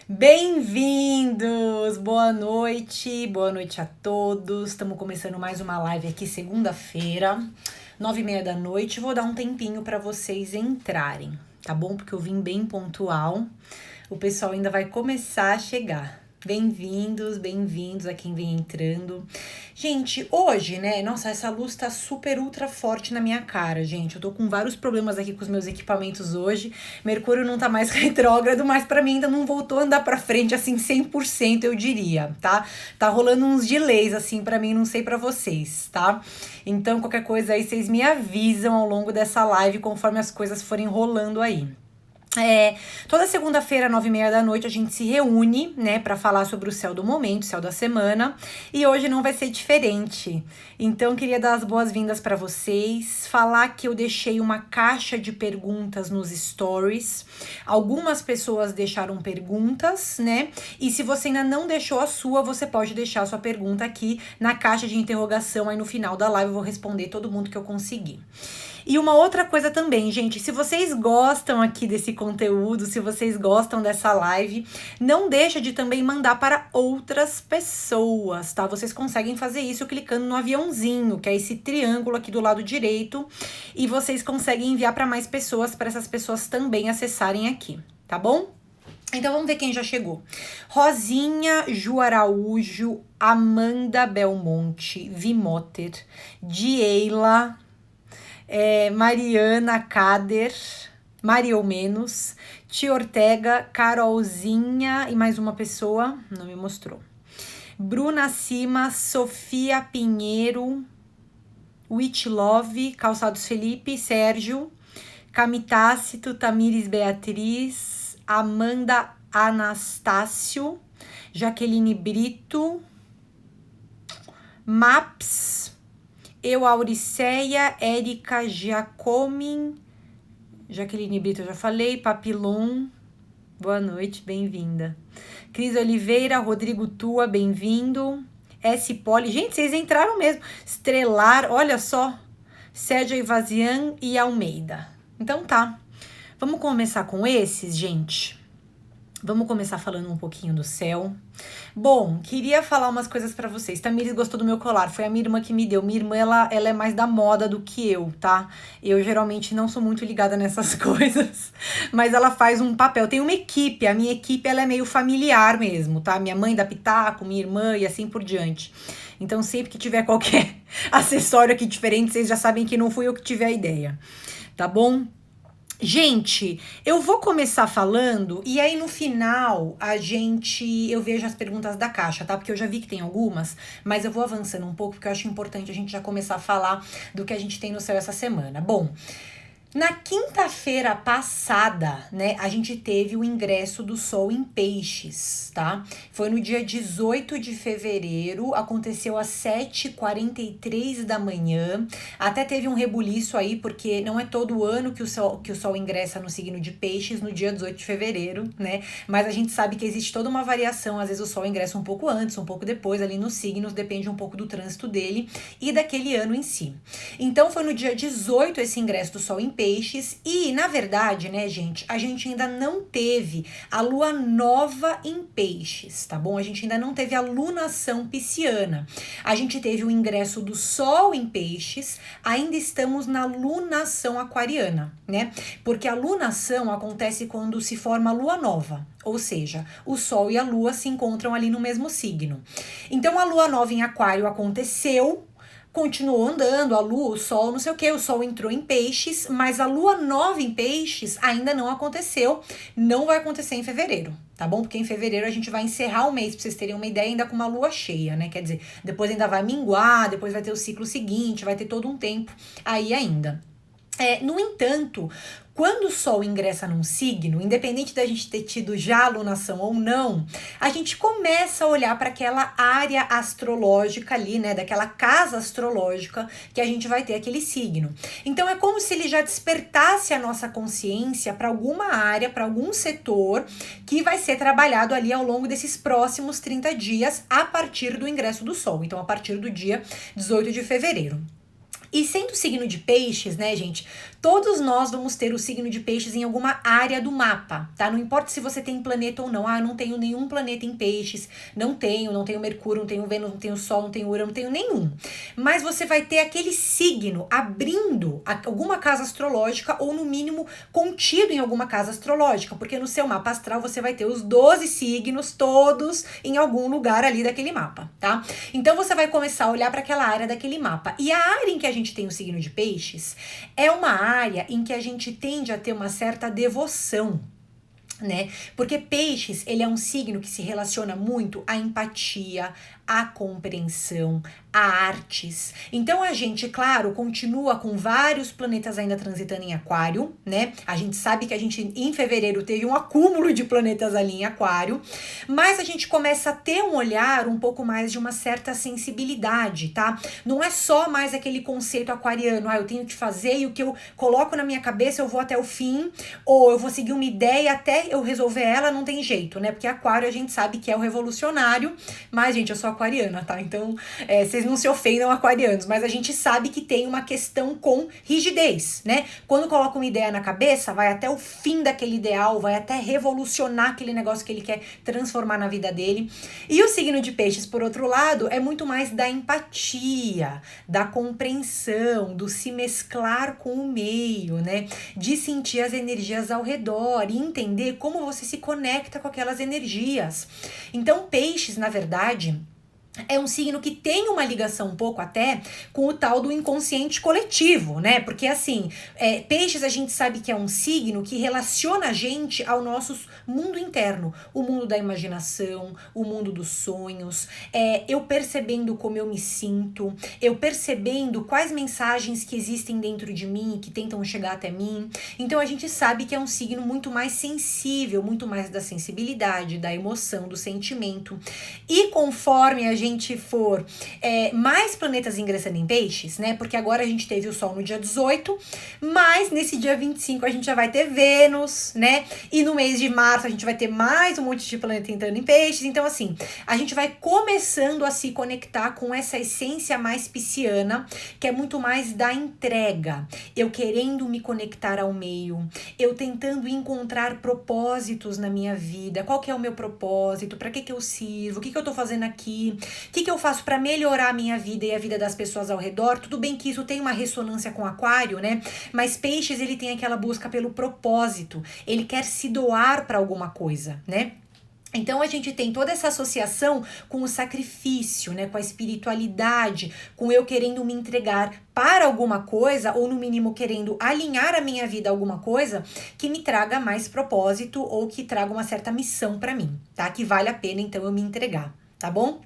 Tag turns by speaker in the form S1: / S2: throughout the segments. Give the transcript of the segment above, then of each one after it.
S1: Bem-vindos! Boa noite a todos. Estamos começando mais uma live aqui segunda-feira, 9h30 da noite. Vou dar um tempinho para vocês entrarem, tá bom? Porque eu vim bem pontual. O pessoal ainda vai começar a chegar. Bem-vindos a quem vem entrando. Gente, hoje, né, nossa, essa luz tá super ultra forte na minha cara, gente. Eu tô com vários problemas aqui com os meus equipamentos hoje. Mercúrio não tá mais retrógrado, mas pra mim ainda não voltou a andar pra frente, assim, 100%, eu diria, tá? Tá rolando uns delays, assim, pra mim, não sei pra vocês, tá? Então, qualquer coisa aí, vocês me avisam ao longo dessa live, conforme as coisas forem rolando aí. Toda segunda-feira, 9h30 da noite, a gente se reúne, né, para falar sobre o céu do momento, o céu da semana, e hoje não vai ser diferente. Então, queria dar as boas-vindas para vocês, falar que eu deixei uma caixa de perguntas nos stories. Algumas pessoas deixaram perguntas, né, e se você ainda não deixou a sua, você pode deixar a sua pergunta aqui na caixa de interrogação, aí no final da live eu vou responder todo mundo que eu conseguir. E uma outra coisa também, gente, se vocês gostam aqui desse conteúdo, se vocês gostam dessa live, não deixa de também mandar para outras pessoas, tá? Vocês conseguem fazer isso clicando no aviãozinho, que é esse triângulo aqui do lado direito, e vocês conseguem enviar para mais pessoas, para essas pessoas também acessarem aqui, tá bom? Então vamos ver quem já chegou. Rosinha Ju Araújo, Amanda Belmonte, Vimoter, Dieila, Mariana Kader, Mario Menos, Tia Ortega, Carolzinha e mais uma pessoa, não me mostrou. Bruna Cima, Sofia Pinheiro, Witch Love, Calçados Felipe, Sérgio, Camitácito, Tamires Beatriz, Amanda Anastácio, Jaqueline Brito, Maps, eu, Auriceia, Érica Giacomin, Jaqueline Brito, eu já falei, Papilon, boa noite, bem-vinda. Cris Oliveira, Rodrigo Tua, bem-vindo. S. Poli, gente, vocês entraram mesmo. Estrelar, olha só, Sérgio Ivazian e Almeida. Então tá, vamos começar com esses, gente. Vamos começar falando um pouquinho do céu. Bom, queria falar umas coisas pra vocês. Tamires gostou do meu colar, foi a minha irmã que me deu. Minha irmã, ela é mais da moda do que eu, tá? Eu geralmente não sou muito ligada nessas coisas, mas ela faz um papel. Tem uma equipe, a minha equipe, ela é meio familiar mesmo, tá? Minha mãe dá pitaco, minha irmã e assim por diante. Então, sempre que tiver qualquer acessório aqui diferente, vocês já sabem que não fui eu que tive a ideia, tá bom? Gente, eu vou começar falando e aí no final eu vejo as perguntas da caixa, tá? Porque eu já vi que tem algumas, mas eu vou avançando um pouco porque eu acho importante a gente já começar a falar do que a gente tem no céu essa semana. Bom, na quinta-feira passada, né, a gente teve o ingresso do Sol em Peixes, tá? Foi no dia 18 de fevereiro, aconteceu às 7h43 da manhã. Até teve um rebuliço aí, porque não é todo ano que o Sol ingressa no signo de Peixes no dia 18 de fevereiro, né? Mas a gente sabe que existe toda uma variação, às vezes o Sol ingressa um pouco antes, um pouco depois, ali nos signos, depende um pouco do trânsito dele e daquele ano em si. Então foi no dia 18 esse ingresso do Sol em Peixes e, na verdade, né, gente, a gente ainda não teve a lua nova em Peixes, tá bom? A gente ainda não teve a lunação pisciana. A gente teve o ingresso do Sol em Peixes, ainda estamos na lunação aquariana, né? Porque a lunação acontece quando se forma a lua nova, ou seja, o Sol e a Lua se encontram ali no mesmo signo. Então a lua nova em Aquário aconteceu, continuou andando, a lua, o sol, não sei o que, o sol entrou em Peixes, mas a lua nova em Peixes ainda não aconteceu, não vai acontecer em fevereiro, tá bom? Porque em fevereiro a gente vai encerrar o mês, pra vocês terem uma ideia, ainda com uma lua cheia, né? Quer dizer, depois ainda vai minguar, depois vai ter o ciclo seguinte, vai ter todo um tempo aí ainda. No entanto, quando o Sol ingressa num signo, independente da gente ter tido já a lunação ou não, a gente começa a olhar para aquela área astrológica ali, né, daquela casa astrológica que a gente vai ter aquele signo. Então é como se ele já despertasse a nossa consciência para alguma área, para algum setor que vai ser trabalhado ali ao longo desses próximos 30 dias a partir do ingresso do Sol. Então a partir do dia 18 de fevereiro. E sendo signo de Peixes, né, gente, Todos nós vamos ter o signo de peixes em alguma área do mapa, tá? Não importa se você tem planeta ou não. Ah, eu não tenho nenhum planeta em peixes. Não tenho Mercúrio, não tenho Vênus, não tenho Sol, não tenho Urano, não tenho nenhum. Mas você vai ter aquele signo abrindo alguma casa astrológica ou, no mínimo, contido em alguma casa astrológica, porque no seu mapa astral você vai ter os 12 signos todos em algum lugar ali daquele mapa, tá? Então você vai começar a olhar para aquela área daquele mapa. E a área em que a gente tem o signo de peixes é uma área em que a gente tende a ter uma certa devoção, né? Porque peixes, ele é um signo que se relaciona muito à empatia, à compreensão, a artes. Então a gente, claro, continua com vários planetas ainda transitando em Aquário, né? A gente sabe que a gente em fevereiro teve um acúmulo de planetas ali em Aquário, mas a gente começa a ter um olhar um pouco mais de uma certa sensibilidade, tá? Não é só mais aquele conceito aquariano, eu tenho que fazer e o que eu coloco na minha cabeça eu vou até o fim, ou eu vou seguir uma ideia até eu resolver ela, não tem jeito, né? Porque Aquário a gente sabe que é o revolucionário, mas, gente, eu sou aquariana, tá? Então, vocês não se ofendam, aquarianos, mas a gente sabe que tem uma questão com rigidez, né? Quando coloca uma ideia na cabeça, vai até o fim daquele ideal, vai até revolucionar aquele negócio que ele quer transformar na vida dele. E o signo de peixes, por outro lado, é muito mais da empatia, da compreensão, do se mesclar com o meio, né? De sentir as energias ao redor e entender como você se conecta com aquelas energias. Então, peixes, na verdade, é um signo que tem uma ligação um pouco até com o tal do inconsciente coletivo, né? Porque assim, peixes a gente sabe que é um signo que relaciona a gente ao nosso mundo interno, o mundo da imaginação, o mundo dos sonhos, eu percebendo como eu me sinto, eu percebendo quais mensagens que existem dentro de mim e que tentam chegar até mim. Então a gente sabe que é um signo muito mais sensível, muito mais da sensibilidade, da emoção, do sentimento. E conforme a gente for mais planetas ingressando em peixes, né? Porque agora a gente teve o Sol no dia 18, mas nesse dia 25 a gente já vai ter Vênus, né? E no mês de março a gente vai ter mais um monte de planeta entrando em peixes. Então, assim, a gente vai começando a se conectar com essa essência mais pisciana, que é muito mais da entrega. Eu querendo me conectar ao meio, eu tentando encontrar propósitos na minha vida. Qual que é o meu propósito? Para que eu sirvo? O que eu tô fazendo aqui? O que eu faço para melhorar a minha vida e a vida das pessoas ao redor? Tudo bem que isso tem uma ressonância com Aquário, né? Mas peixes, ele tem aquela busca pelo propósito. Ele quer se doar para alguma coisa, né? Então a gente tem toda essa associação com o sacrifício, né, com a espiritualidade, com eu querendo me entregar para alguma coisa, ou no mínimo querendo alinhar a minha vida a alguma coisa que me traga mais propósito ou que traga uma certa missão para mim, tá? Que vale a pena então eu me entregar, tá bom?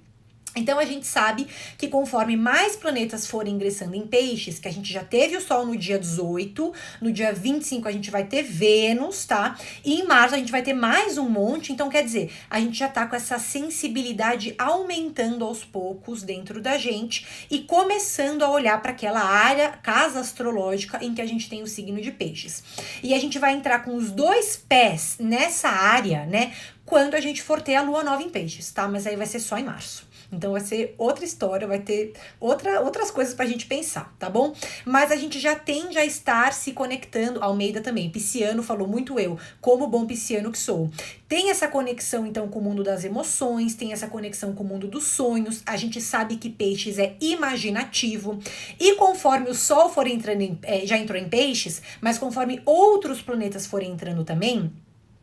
S1: Então a gente sabe que conforme mais planetas forem ingressando em peixes, que a gente já teve o Sol no dia 18, no dia 25 a gente vai ter Vênus, tá? E em março a gente vai ter mais um monte, então quer dizer, a gente já tá com essa sensibilidade aumentando aos poucos dentro da gente e começando a olhar para aquela área, casa astrológica, em que a gente tem o signo de peixes. E a gente vai entrar com os dois pés nessa área, né? Quando a gente for ter a lua nova em peixes, tá? Mas aí vai ser só em março. Então vai ser outra história, vai ter outras coisas pra gente pensar, tá bom? Mas a gente já tende a estar se conectando, Almeida também, pisciano falou muito eu, como bom pisciano que sou. Tem essa conexão então com o mundo das emoções, tem essa conexão com o mundo dos sonhos, a gente sabe que peixes é imaginativo, e conforme o Sol for entrando, já entrou em peixes, mas conforme outros planetas forem entrando também,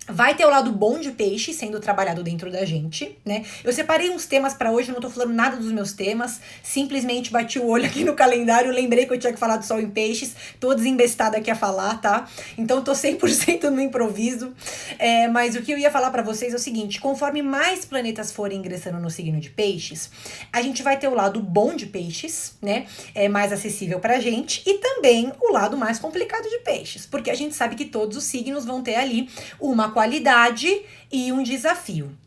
S1: vai ter o lado bom de peixe sendo trabalhado dentro da gente, né? Eu separei uns temas pra hoje, não tô falando nada dos meus temas, simplesmente bati o olho aqui no calendário, lembrei que eu tinha que falar do Sol em peixes, tô desembestada aqui a falar, tá? Então tô 100% no improviso, mas o que eu ia falar pra vocês é o seguinte, conforme mais planetas forem ingressando no signo de peixes, a gente vai ter o lado bom de peixes, né? É mais acessível pra gente, e também o lado mais complicado de peixes, porque a gente sabe que todos os signos vão ter ali uma qualidade e um desafio.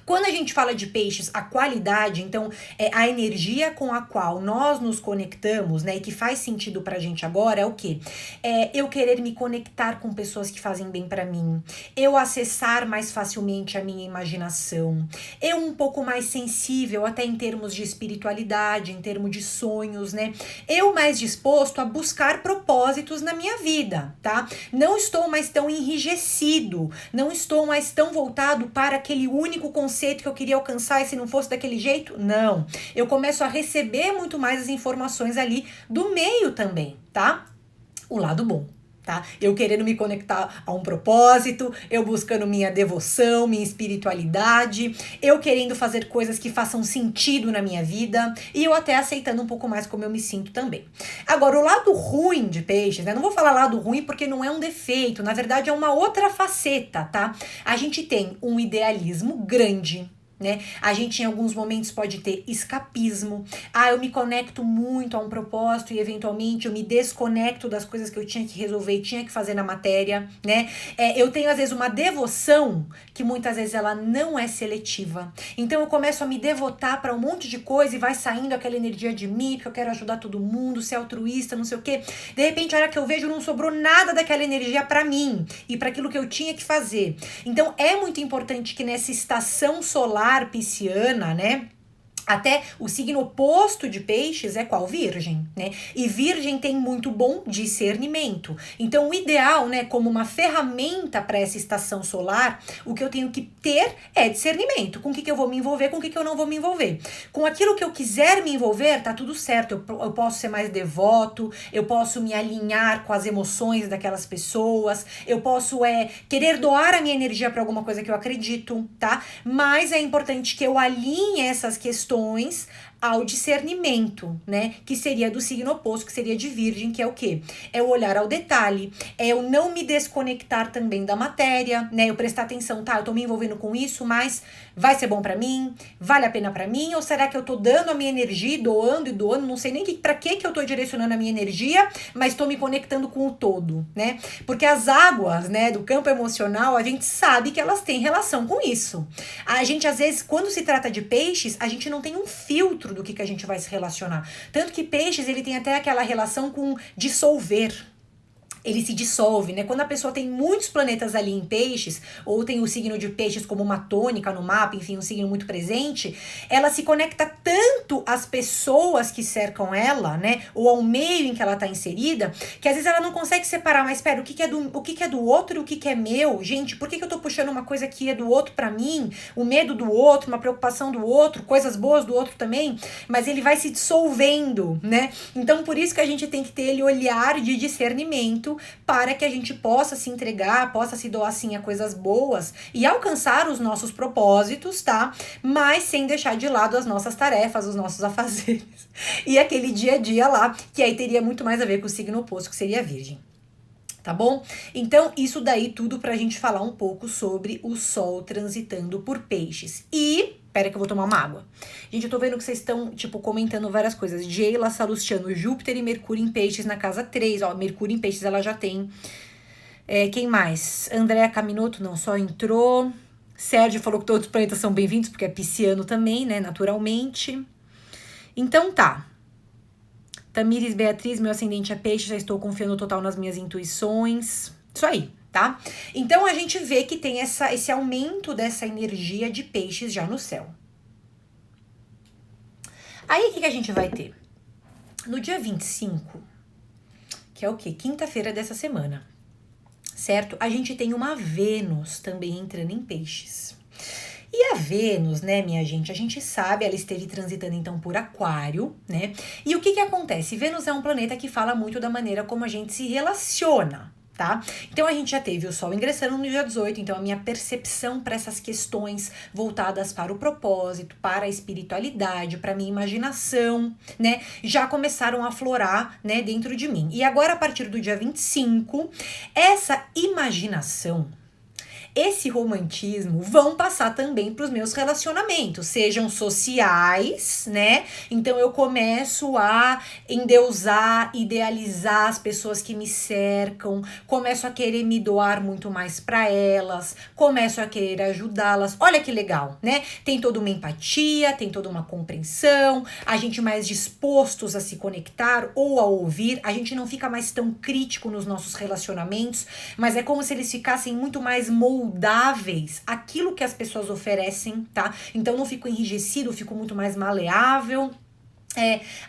S1: Quando a gente fala de peixes, a qualidade, então, é a energia com a qual nós nos conectamos, né, e que faz sentido pra gente agora é o quê? É eu querer me conectar com pessoas que fazem bem pra mim, eu acessar mais facilmente a minha imaginação, eu um pouco mais sensível até em termos de espiritualidade, em termos de sonhos, né? Eu mais disposto a buscar propósitos na minha vida, tá? Não estou mais tão enrijecido, não estou mais tão voltado para aquele único conceito que eu queria alcançar e se não fosse daquele jeito, não. Eu começo a receber muito mais as informações ali do meio também, tá? O lado bom. Tá? Eu querendo me conectar a um propósito, eu buscando minha devoção, minha espiritualidade, eu querendo fazer coisas que façam sentido na minha vida e eu até aceitando um pouco mais como eu me sinto também. Agora, o lado ruim de peixes, né? Não vou falar lado ruim porque não é um defeito, na verdade é uma outra faceta, tá? A gente tem um idealismo grande, né? A gente em alguns momentos pode ter escapismo. Eu me conecto muito a um propósito e eventualmente eu me desconecto das coisas que eu tinha que resolver e tinha que fazer na matéria, né? Eu tenho às vezes uma devoção que muitas vezes ela não é seletiva. Então eu começo a me devotar para um monte de coisa e vai saindo aquela energia de mim, que eu quero ajudar todo mundo, ser altruísta, não sei o quê. De repente, a hora que eu vejo, não sobrou nada daquela energia para mim e para aquilo que eu tinha que fazer. Então é muito importante que nessa estação solar pisciana, né? Até o signo oposto de peixes é qual? Virgem, né? E virgem tem muito bom discernimento. Então, o ideal, né, como uma ferramenta para essa estação solar, o que eu tenho que ter é discernimento. Com o que eu vou me envolver, com o que eu não vou me envolver. Com aquilo que eu quiser me envolver, tá tudo certo. Eu posso ser mais devoto, eu posso me alinhar com as emoções daquelas pessoas, eu posso querer doar a minha energia para alguma coisa que eu acredito, tá? Mas é importante que eu alinhe essas questões ao discernimento, né? Que seria do signo oposto, que seria de Virgem, que é o quê? É o olhar ao detalhe, é eu não me desconectar também da matéria, né? Eu prestar atenção, tá? Eu tô me envolvendo com isso, mas vai ser bom pra mim? Vale a pena pra mim? Ou será que eu tô dando a minha energia, doando e doando? Não sei nem pra que eu tô direcionando a minha energia, mas tô me conectando com o todo, né? Porque as águas, né, do campo emocional, a gente sabe que elas têm relação com isso. A gente, às vezes, quando se trata de peixes, a gente não tem um filtro do que a gente vai se relacionar. Tanto que peixes, ele tem até aquela relação com dissolver. Ele se dissolve, né? Quando a pessoa tem muitos planetas ali em peixes, ou tem o signo de peixes como uma tônica no mapa, enfim, um signo muito presente, ela se conecta tanto às pessoas que cercam ela, né? Ou ao meio em que ela tá inserida, que às vezes ela não consegue separar, mas espera, o que é do outro e o que é meu? Gente, por que eu tô puxando uma coisa que é do outro pra mim? O medo do outro, uma preocupação do outro, coisas boas do outro também, mas ele vai se dissolvendo, né? Então, por isso que a gente tem que ter ele olhar de discernimento para que a gente possa se entregar, possa se doar sim a coisas boas e alcançar os nossos propósitos, tá? Mas sem deixar de lado as nossas tarefas, os nossos afazeres e aquele dia a dia lá, que aí teria muito mais a ver com o signo oposto, que seria a Virgem. Tá bom? Então, isso daí tudo pra gente falar um pouco sobre o Sol transitando por peixes. Pera que eu vou tomar uma água. Gente, eu tô vendo que vocês estão, tipo, comentando várias coisas. Geila, Salustiano, Júpiter e Mercúrio em peixes na casa 3. Ó, Mercúrio em peixes ela já tem. Quem mais? Andréa Caminoto, não, só entrou. Sérgio falou que todos os planetas são bem-vindos, porque é pisciano também, né, naturalmente. Então tá. Tamires Beatriz, meu ascendente é peixe, já estou confiando total nas minhas intuições. Isso aí, tá? Então a gente vê que tem esse aumento dessa energia de peixes já no céu. Aí o que a gente vai ter? No dia 25, que é o quê? Quinta-feira dessa semana, certo? A gente tem uma Vênus também entrando em peixes. E a Vênus, né, minha gente, a gente sabe, ela esteve transitando então por Aquário, né? E o que acontece? Vênus é um planeta que fala muito da maneira como a gente se relaciona, tá? Então a gente já teve o Sol ingressando no dia 18, então a minha percepção para essas questões voltadas para o propósito, para a espiritualidade, para a minha imaginação, né, já começaram a aflorar, né, dentro de mim. E agora, a partir do dia 25, essa imaginação, esse romantismo vão passar também para os meus relacionamentos, sejam sociais, né? Então eu começo a endeusar, idealizar as pessoas que me cercam, começo a querer me doar muito mais para elas, começo a querer ajudá-las. Olha que legal, né? Tem toda uma empatia, tem toda uma compreensão, a gente mais dispostos a se conectar ou a ouvir, a gente não fica mais tão crítico nos nossos relacionamentos, mas é como se eles ficassem muito mais moldáveis àquilo que as pessoas oferecem, tá? Então não fico enrijecido, fico muito mais maleável.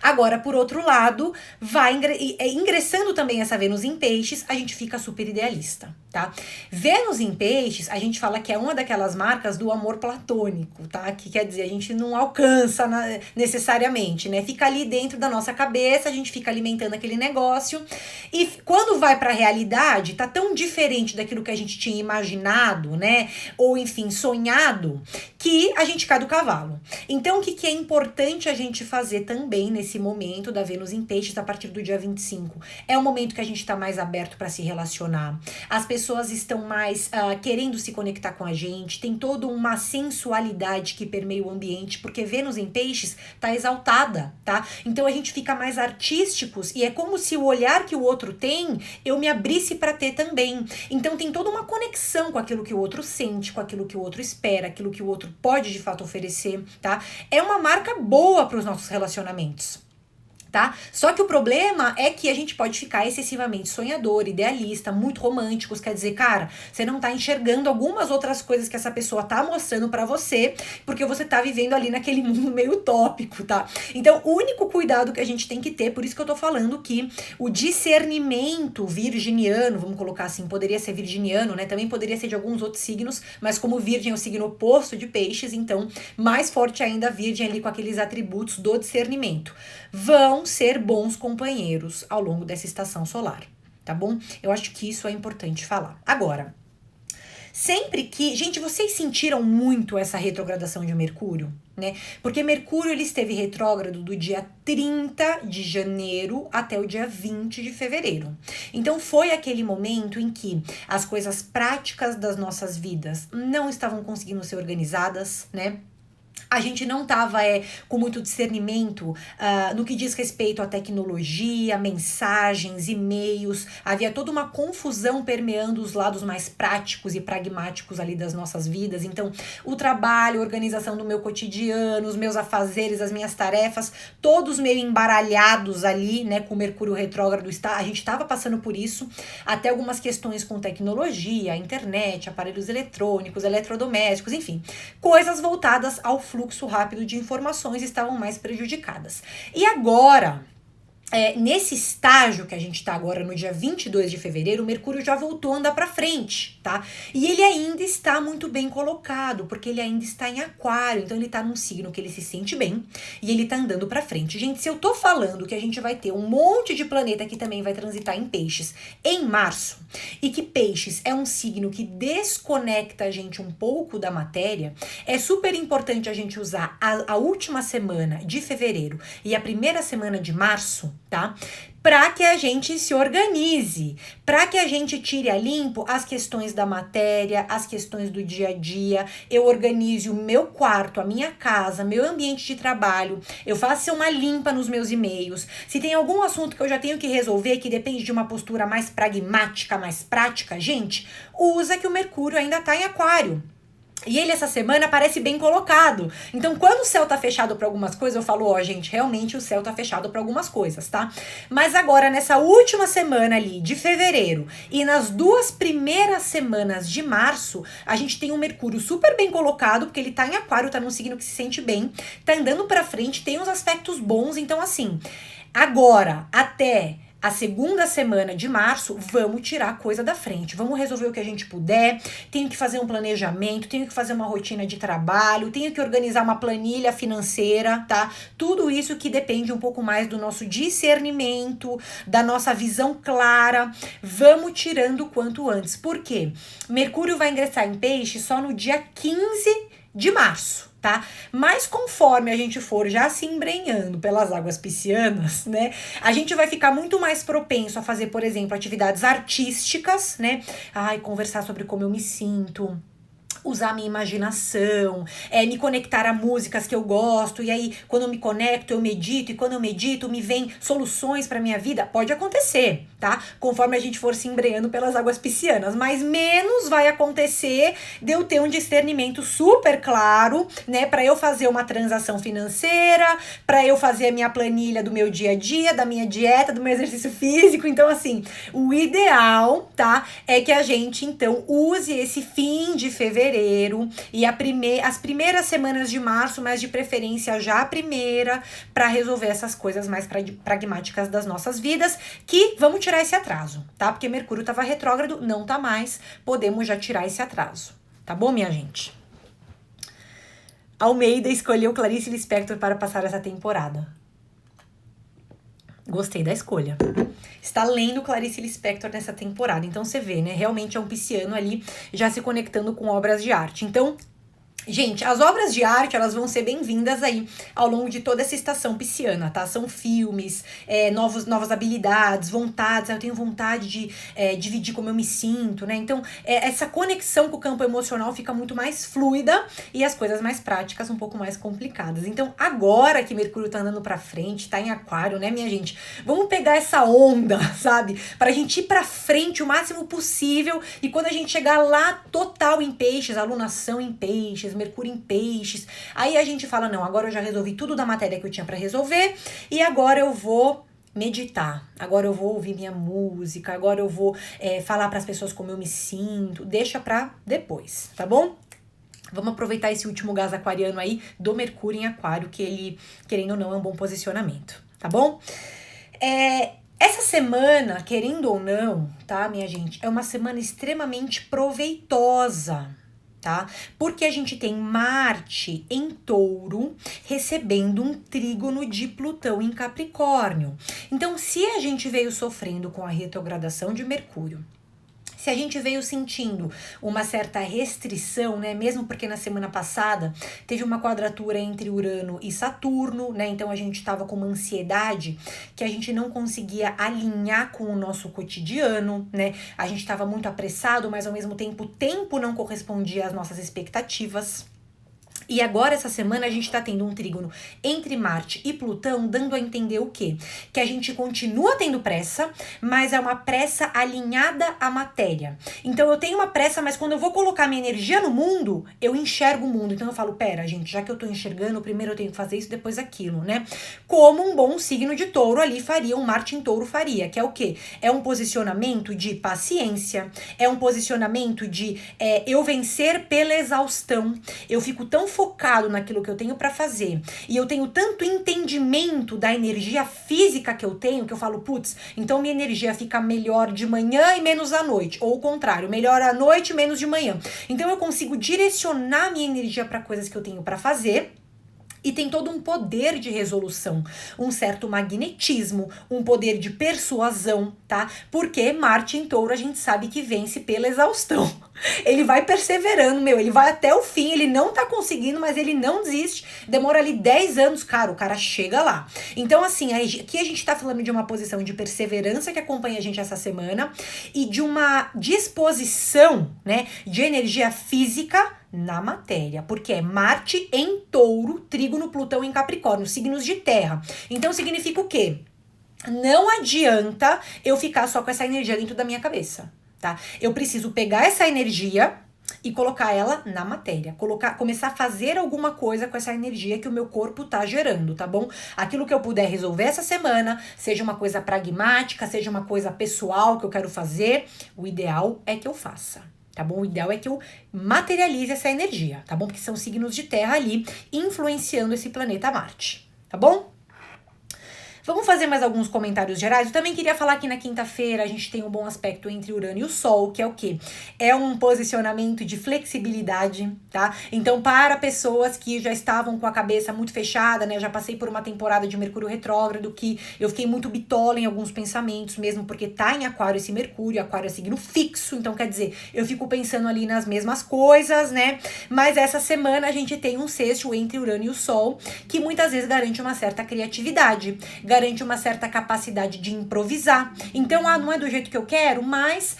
S1: Agora, por outro lado, vai ingressando também essa Vênus em Peixes, a gente fica super idealista, tá? Vênus em Peixes, a gente fala que é uma daquelas marcas do amor platônico, tá? Que quer dizer, a gente não alcança necessariamente, né? Fica ali dentro da nossa cabeça, a gente fica alimentando aquele negócio, e quando vai pra realidade, tá tão diferente daquilo que a gente tinha imaginado, né? Ou, enfim, sonhado, que a gente cai do cavalo. Então, o que é importante a gente fazer também nesse momento da Vênus em Peixes, a partir do dia 25? É um momento que a gente está mais aberto para se relacionar. As pessoas estão mais querendo se conectar com a gente, tem toda uma sensualidade que permeia o ambiente, porque Vênus em Peixes tá exaltada, tá? Então a gente fica mais artísticos e é como se o olhar que o outro tem, eu me abrisse para ter também. Então tem toda uma conexão com aquilo que o outro sente, com aquilo que o outro espera, aquilo que o outro pode de fato oferecer, tá? É uma marca boa para os nossos relacionamentos, tá? Só que o problema é que a gente pode ficar excessivamente sonhador, idealista, muito românticos, quer dizer, cara, você não tá enxergando algumas outras coisas que essa pessoa tá mostrando pra você, porque você tá vivendo ali naquele mundo meio utópico, tá? Então, o único cuidado que a gente tem que ter, por isso que eu tô falando que o discernimento virginiano, vamos colocar assim, poderia ser virginiano, né? Também poderia ser de alguns outros signos, mas como Virgem é o signo oposto de Peixes, então, mais forte ainda a Virgem ali com aqueles atributos do discernimento. Vão ser bons companheiros ao longo dessa estação solar, tá bom? Eu acho que isso é importante falar. Agora, sempre que... Gente, vocês sentiram muito essa retrogradação de Mercúrio, né? Porque Mercúrio, ele esteve retrógrado do dia 30 de janeiro até o dia 20 de fevereiro. Então, foi aquele momento em que as coisas práticas das nossas vidas não estavam conseguindo ser organizadas, né? A gente não estava com muito discernimento no que diz respeito à tecnologia, mensagens, e-mails. Havia toda uma confusão permeando os lados mais práticos e pragmáticos ali das nossas vidas. Então, o trabalho, a organização do meu cotidiano, os meus afazeres, as minhas tarefas, todos meio embaralhados ali, né, com o Mercúrio retrógrado. A gente estava passando por isso, até algumas questões com tecnologia, internet, aparelhos eletrônicos, eletrodomésticos, enfim, coisas voltadas ao fluxo rápido de informações estavam mais prejudicadas. E agora, nesse estágio que a gente tá agora, no dia 22 de fevereiro, o Mercúrio já voltou a andar pra frente, tá? E ele ainda está muito bem colocado, porque ele ainda está em Aquário, então ele tá num signo que ele se sente bem, e ele tá andando pra frente. Gente, se eu tô falando que a gente vai ter um monte de planeta que também vai transitar em Peixes em março, e que Peixes é um signo que desconecta a gente um pouco da matéria, é super importante a gente usar a última semana de fevereiro e a primeira semana de março, tá? Para que a gente se organize, para que a gente tire a limpo as questões da matéria, as questões do dia a dia, eu organize o meu quarto, a minha casa, meu ambiente de trabalho, eu faço uma limpa nos meus e-mails. Se tem algum assunto que eu já tenho que resolver, que depende de uma postura mais pragmática, mais prática, gente, usa que o Mercúrio ainda tá em Aquário. E ele essa semana parece bem colocado. Então, quando o céu tá fechado para algumas coisas, eu falo, gente, realmente o céu tá fechado para algumas coisas, tá? Mas agora, nessa última semana ali de fevereiro e nas 2 primeiras semanas de março, a gente tem um Mercúrio super bem colocado, porque ele tá em Aquário, tá num signo que se sente bem, tá andando pra frente, tem uns aspectos bons. Então, assim, agora, até a segunda semana de março, vamos tirar coisa da frente, vamos resolver o que a gente puder, tenho que fazer um planejamento, tenho que fazer uma rotina de trabalho, tenho que organizar uma planilha financeira, tá? Tudo isso que depende um pouco mais do nosso discernimento, da nossa visão clara, vamos tirando o quanto antes. Por quê? Mercúrio vai ingressar em Peixe só no dia 15 de março, tá? Mas conforme a gente for já se embrenhando pelas águas piscianas, né? A gente vai ficar muito mais propenso a fazer, por exemplo, atividades artísticas, né? Ai, conversar sobre como eu me sinto, usar minha imaginação, me conectar a músicas que eu gosto, e aí quando eu me conecto eu medito, e quando eu medito me vem soluções para minha vida. Pode acontecer, tá? Conforme a gente for se embreando pelas águas piscianas, mas menos vai acontecer de eu ter um discernimento super claro, né, para eu fazer uma transação financeira, para eu fazer a minha planilha do meu dia a dia, da minha dieta, do meu exercício físico. Então assim, o ideal, tá, é que a gente então use esse fim de fevereiro e as primeiras semanas de março, mas de preferência já a primeira, para resolver essas coisas mais pragmáticas das nossas vidas, que vamos tirar esse atraso, tá? Porque Mercúrio tava retrógrado, não tá mais, podemos já tirar esse atraso, tá bom, minha gente? Almeida escolheu Clarice Lispector para passar essa temporada. Gostei da escolha. Está lendo Clarice Lispector nessa temporada. Então você vê, né? Realmente é um pisciano ali já se conectando com obras de arte. Então, gente, as obras de arte, elas vão ser bem-vindas aí ao longo de toda essa estação pisciana, tá? São filmes, novas habilidades, vontades. Eu tenho vontade de dividir como eu me sinto, né? Então, essa conexão com o campo emocional fica muito mais fluida e as coisas mais práticas um pouco mais complicadas. Então, agora que Mercúrio tá andando pra frente, tá em Aquário, né, minha gente? Vamos pegar essa onda, sabe? Pra gente ir pra frente o máximo possível e quando a gente chegar lá total em peixes, alunação em peixes, Mercúrio em peixes, aí a gente fala, não, agora eu já resolvi tudo da matéria que eu tinha pra resolver e agora eu vou meditar, agora eu vou ouvir minha música, agora eu vou falar pras pessoas como eu me sinto, deixa pra depois, tá bom? Vamos aproveitar esse último gás aquariano aí do Mercúrio em Aquário, que ele, querendo ou não, é um bom posicionamento, tá bom? Essa semana, querendo ou não, tá, minha gente, é uma semana extremamente proveitosa, tá? Porque a gente tem Marte em Touro recebendo um trígono de Plutão em Capricórnio. Então, se a gente veio sofrendo com a retrogradação de Mercúrio, se a gente veio sentindo uma certa restrição, né, mesmo porque na semana passada teve uma quadratura entre Urano e Saturno, né, então a gente estava com uma ansiedade que a gente não conseguia alinhar com o nosso cotidiano, né, a gente estava muito apressado, mas ao mesmo tempo o tempo não correspondia às nossas expectativas. E agora, essa semana, a gente tá tendo um trígono entre Marte e Plutão, dando a entender o quê? Que a gente continua tendo pressa, mas é uma pressa alinhada à matéria. Então, eu tenho uma pressa, mas quando eu vou colocar minha energia no mundo, eu enxergo o mundo. Então, eu falo, pera, gente, já que eu tô enxergando, primeiro eu tenho que fazer isso, depois aquilo, né? Como um bom signo de Touro ali faria, um Marte em Touro faria, que é o quê? É um posicionamento de paciência, é um posicionamento de eu vencer pela exaustão. Eu fico tão focado naquilo que eu tenho para fazer e eu tenho tanto entendimento da energia física que eu tenho que eu falo, putz, então minha energia fica melhor de manhã e menos à noite, ou o contrário, melhor à noite e menos de manhã. Então eu consigo direcionar minha energia para coisas que eu tenho para fazer. E tem todo um poder de resolução, um certo magnetismo, um poder de persuasão, tá? Porque Marte em Touro a gente sabe que vence pela exaustão. Ele vai perseverando, ele vai até o fim, ele não tá conseguindo, mas ele não desiste. Demora ali 10 anos, cara, o cara chega lá. Então, assim, aqui a gente tá falando de uma posição de perseverança que acompanha a gente essa semana e de uma disposição, né, de energia física na matéria, porque é Marte em Touro, trígono Plutão em Capricórnio, signos de terra. Então significa o quê? Não adianta eu ficar só com essa energia dentro da minha cabeça, tá? Eu preciso pegar essa energia e colocar ela na matéria, começar a fazer alguma coisa com essa energia que o meu corpo tá gerando, tá bom? Aquilo que eu puder resolver essa semana, seja uma coisa pragmática, seja uma coisa pessoal que eu quero fazer, o ideal é que eu faça. Tá bom? O ideal é que eu materialize essa energia, tá bom? Porque são signos de terra ali influenciando esse planeta Marte, tá bom? Vamos fazer mais alguns comentários gerais? Eu também queria falar que na quinta-feira a gente tem um bom aspecto entre Urano e o Sol, que é o quê? É um posicionamento de flexibilidade, tá? Então, para pessoas que já estavam com a cabeça muito fechada, né? Eu já passei por uma temporada de Mercúrio retrógrado que eu fiquei muito bitola em alguns pensamentos, mesmo porque tá em Aquário esse Mercúrio, Aquário é signo fixo, então quer dizer, eu fico pensando ali nas mesmas coisas, né? Mas essa semana a gente tem um sexto entre Urano e o Sol, que muitas vezes garante uma certa criatividade, garante uma certa capacidade de improvisar. Então, não é do jeito que eu quero, mas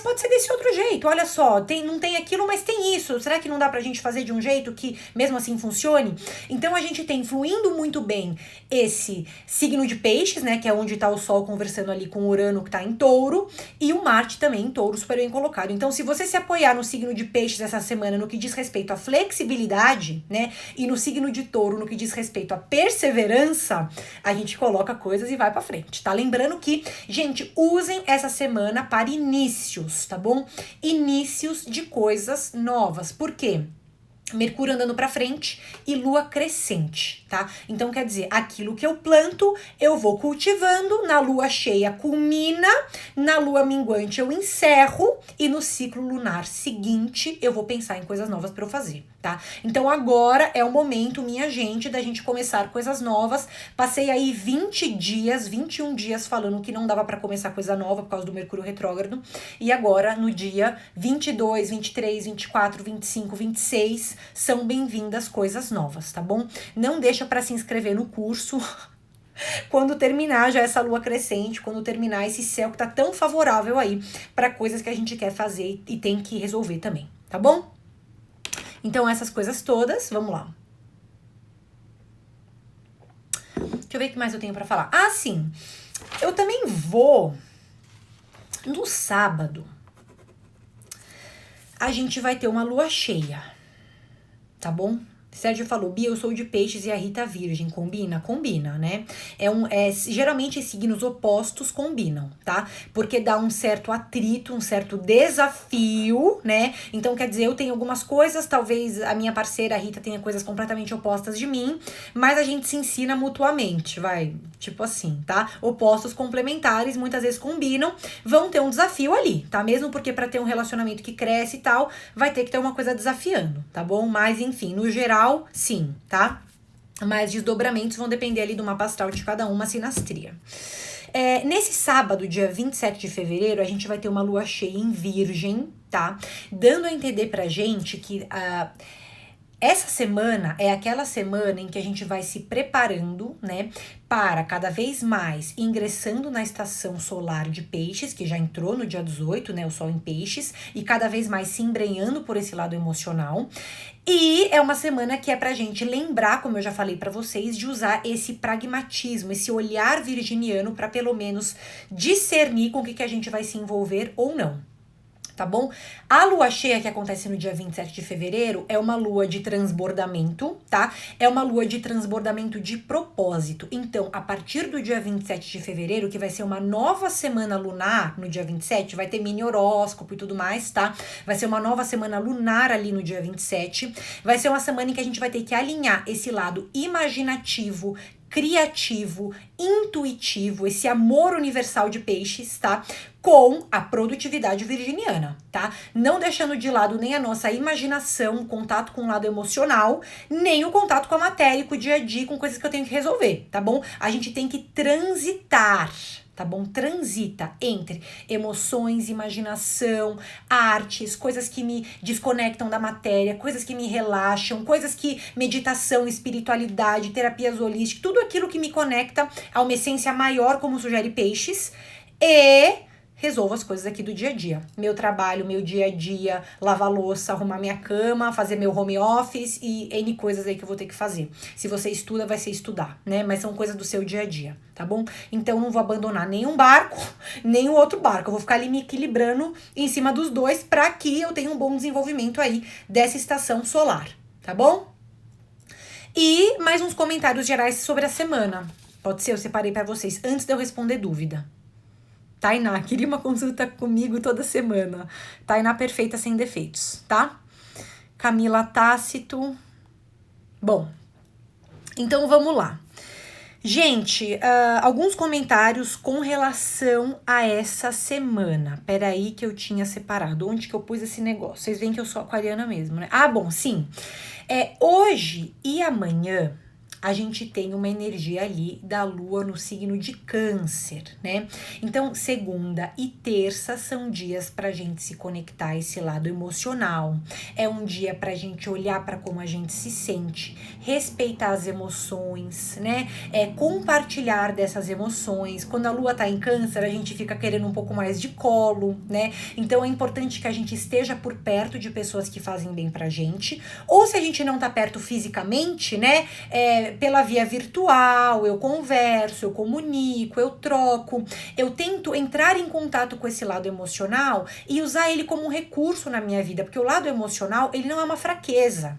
S1: pode ser desse outro jeito. Olha só, não tem aquilo, mas tem isso. Será que não dá pra gente fazer de um jeito que mesmo assim funcione? Então, a gente tem fluindo muito bem esse signo de peixes, né, que é onde tá o Sol conversando ali com o Urano, que tá em touro, e o Marte também em touro, super bem colocado. Então, se você se apoiar no signo de peixes essa semana no que diz respeito à flexibilidade, né, e no signo de touro no que diz respeito à perseverança, a gente coloca coisas e vai pra frente, tá? Lembrando que, gente, usem essa semana para inícios, tá bom? Inícios de coisas novas. Por quê? Mercúrio andando pra frente e Lua crescente, tá? Então, quer dizer, aquilo que eu planto, eu vou cultivando, na Lua cheia culmina, na Lua minguante eu encerro e no ciclo lunar seguinte eu vou pensar em coisas novas pra eu fazer, tá? Então, agora é o momento, minha gente, da gente começar coisas novas. Passei aí 21 dias falando que não dava pra começar coisa nova por causa do Mercúrio retrógrado. E agora, no dia 22, 23, 24, 25, 26, são bem-vindas coisas novas, tá bom? Não deixa para se inscrever no curso quando terminar já essa lua crescente, quando terminar esse céu que tá tão favorável aí para coisas que a gente quer fazer e tem que resolver também, tá bom? Então essas coisas todas, vamos lá. Deixa eu ver o que mais eu tenho para falar. Ah, sim. Eu também vou no sábado. A gente vai ter uma lua cheia. Tá bom? Sérgio falou, Bia, eu sou de peixes e a Rita virgem. Combina? Combina, né? Geralmente signos opostos combinam, tá? Porque dá um certo atrito, um certo desafio, né? Então, quer dizer, eu tenho algumas coisas, talvez a minha parceira, a Rita, tenha coisas completamente opostas de mim, mas a gente se ensina mutuamente, vai, tipo assim, tá? Opostos complementares, muitas vezes combinam, vão ter um desafio ali, tá? Mesmo porque para ter um relacionamento que cresce e tal, vai ter que ter uma coisa desafiando, tá bom? Mas, enfim, no geral, sim, tá? Mas desdobramentos vão depender ali do mapa astral de cada uma sinastria. Nesse sábado, dia 27 de fevereiro, a gente vai ter uma lua cheia em Virgem, tá? Dando a entender pra gente que essa semana é aquela semana em que a gente vai se preparando, né, para cada vez mais ingressando na estação solar de peixes, que já entrou no dia 18, né, o sol em peixes, e cada vez mais se embrenhando por esse lado emocional. E é uma semana que é pra gente lembrar, como eu já falei pra vocês, de usar esse pragmatismo, esse olhar virginiano para pelo menos discernir com o que a gente vai se envolver ou não. Tá bom? A lua cheia que acontece no dia 27 de fevereiro é uma lua de transbordamento, tá? É uma lua de transbordamento de propósito. Então, a partir do dia 27 de fevereiro, que vai ser uma nova semana lunar no dia 27, vai ter mini horóscopo e tudo mais, tá? Vai ser uma nova semana lunar ali no dia 27. Vai ser uma semana em que a gente vai ter que alinhar esse lado imaginativo, criativo, intuitivo, esse amor universal de peixes, tá? Com a produtividade virginiana, tá? Não deixando de lado nem a nossa imaginação, o contato com o lado emocional, nem o contato com a matéria, com o dia a dia, com coisas que eu tenho que resolver, tá bom? A gente tem que transitar, tá bom? Transita entre emoções, imaginação, artes, coisas que me desconectam da matéria, coisas que me relaxam, coisas que meditação, espiritualidade, terapias holísticas, tudo aquilo que me conecta a uma essência maior, como sugere peixes, e resolvo as coisas aqui do dia a dia. Meu trabalho, meu dia a dia, lavar louça, arrumar minha cama, fazer meu home office e N coisas aí que eu vou ter que fazer. Se você estuda, vai ser estudar, né? Mas são coisas do seu dia a dia, tá bom? Então não vou abandonar nenhum barco, nem o outro barco. Eu vou ficar ali me equilibrando em cima dos dois para que eu tenha um bom desenvolvimento aí dessa estação solar, tá bom? E mais uns comentários gerais sobre a semana. Pode ser, eu separei para vocês antes de eu responder dúvida. Tainá, queria uma consulta comigo toda semana. Tainá perfeita, sem defeitos, tá? Camila Tácito. Bom, então vamos lá. Gente, alguns comentários com relação a essa semana. Peraí que eu tinha separado. Onde que eu pus esse negócio? Vocês veem que eu sou aquariana mesmo, né? Ah, bom, sim. Hoje e amanhã a gente tem uma energia ali da lua no signo de Câncer, né? Então, segunda e terça são dias pra gente se conectar a esse lado emocional. É um dia pra gente olhar pra como a gente se sente, respeitar as emoções, né? Compartilhar dessas emoções. Quando a lua tá em Câncer, a gente fica querendo um pouco mais de colo, né? Então, é importante que a gente esteja por perto de pessoas que fazem bem pra gente. Ou se a gente não tá perto fisicamente, né? Pela via virtual, eu converso, eu comunico, eu troco, eu tento entrar em contato com esse lado emocional e usar ele como um recurso na minha vida, porque o lado emocional, ele não é uma fraqueza.